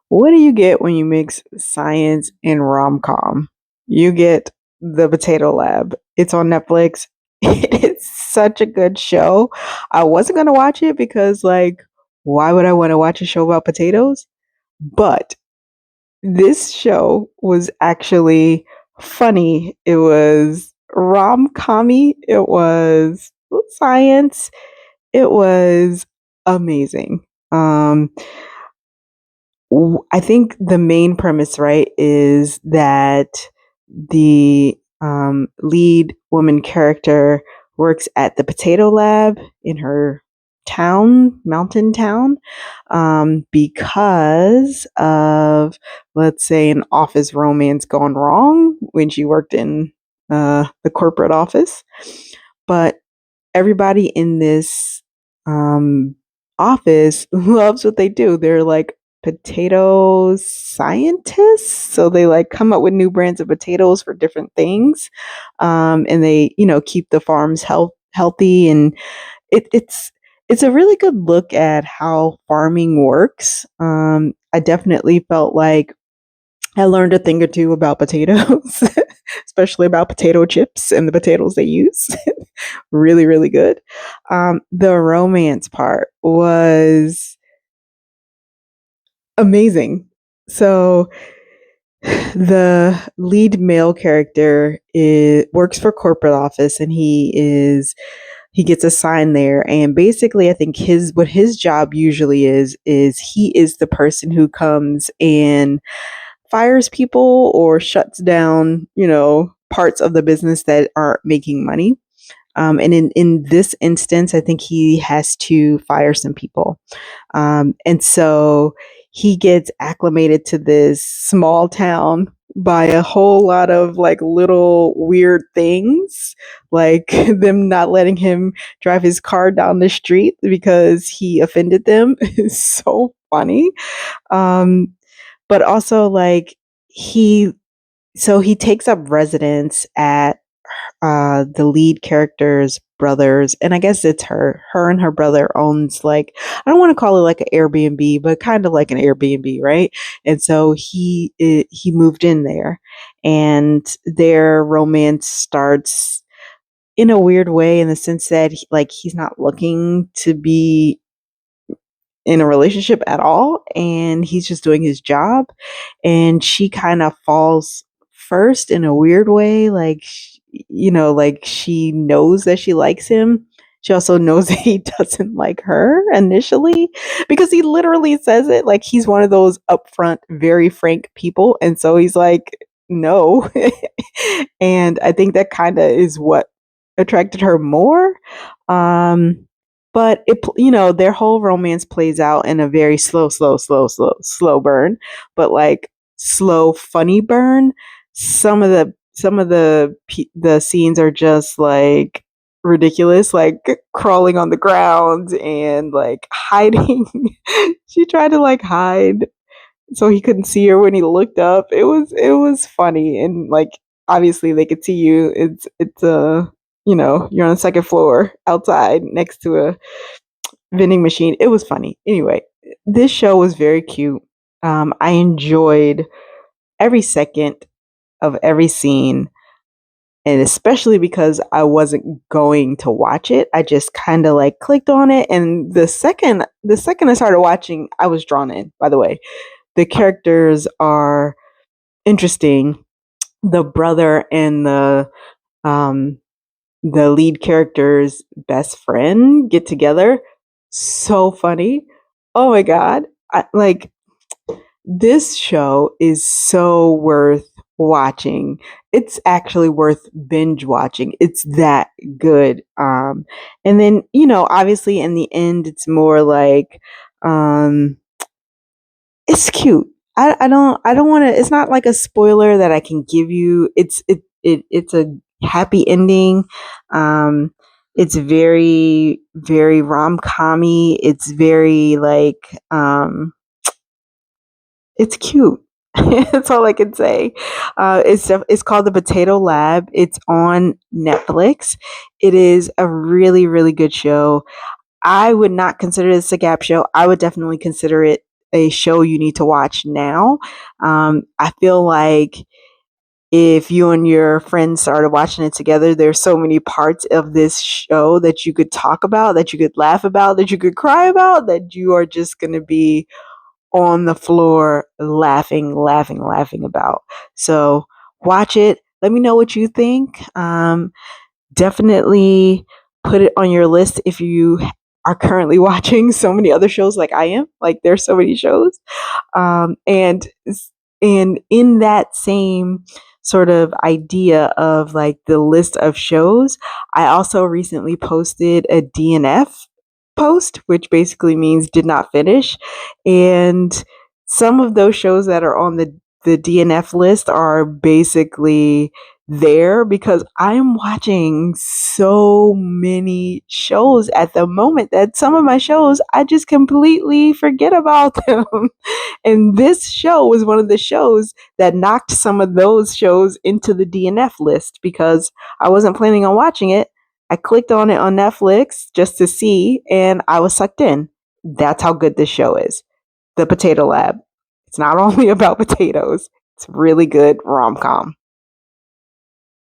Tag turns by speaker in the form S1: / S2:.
S1: What do you get when you mix science and rom-com? You get The Potato Lab. It's on Netflix. It is such a good show. I wasn't going to watch it because, like, why would I want to watch a show about potatoes? But this show was actually funny. It was rom-commy. It was science. It was amazing. Um, I think the main premise, right, is that the lead woman character works at the potato lab in her mountain town, because of, let's say, an office romance gone wrong when she worked in the corporate office. But everybody in this um, office loves what they do. They're like potato scientists. So they like come up with new brands of potatoes for different things. And they, keep the farms healthy. And it's a really good look at how farming works. I definitely felt like I learned a thing or two about potatoes, especially about potato chips and the potatoes they use. Really, really good. The romance part was amazing. So the lead male character works for corporate office, and he gets assigned there, and basically I think his job usually is he is the person who comes and fires people or shuts down, parts of the business that aren't making money. And in this instance, I think he has to fire some people. And so he gets acclimated to this small town by a whole lot of like little weird things, like them not letting him drive his car down the street because he offended them is so funny. Um, but also like he he takes up residence at the lead character's brothers, and I guess it's her and her brother owns, like, I don't want to call it like an Airbnb, but kind of like an Airbnb, right? And so he moved in there, and their romance starts in a weird way, in the sense that he's not looking to be in a relationship at all, and he's just doing his job, and she kind of falls first in a weird way, like, like she knows that she likes him. She also knows that he doesn't like her initially, because he literally says it, like he's one of those upfront, very frank people, and so he's like, no. And I think that kind of is what attracted her more. um but their whole romance plays out in a very slow burn, but like slow, funny burn. Some of the scenes are just like ridiculous, like crawling on the ground and like hiding. She tried to like hide so he couldn't see her when he looked up. It was funny, and like obviously they could see you. You're on the second floor outside next to a vending machine. It was funny. Anyway, this show was very cute. I enjoyed every second of every scene, and especially because I wasn't going to watch it, I just kind of like clicked on it, and the second I started watching, I was drawn in. By the way, the characters are interesting. The brother and um the lead character's best friend get together. So funny. Oh my god. This show is so worth watching. It's actually worth binge watching. It's that good. And then, obviously in the end it's more like um it's cute. I don't want to, it's not like a spoiler that I can give you. It's a happy ending. Um it's very, very rom-commy. It's very like it's cute. That's all I can say. It's called The Potato Lab. It's on Netflix. It is a really, really good show. I would not consider this a gap show. I would definitely consider it a show you need to watch now. I feel like if you and your friends started watching it together, there's so many parts of this show that you could talk about, that you could laugh about, that you could cry about, that you are just going to be on the floor laughing, laughing, laughing about. So watch it. Let me know what you think. Definitely put it on your list if you are currently watching so many other shows like I am. Like there's so many shows. And in that same sort of idea of like the list of shows, I also recently posted a DNF post, which basically means did not finish. And some of those shows that are on the DNF list are basically there because I'm watching so many shows at the moment that some of my shows I just completely forget about them. And this show was one of the shows that knocked some of those shows into the DNF list because I wasn't planning on watching it. I clicked on it on Netflix just to see, and I was sucked in. That's how good this show is. The Potato Lab. It's not only about potatoes, it's really good rom com.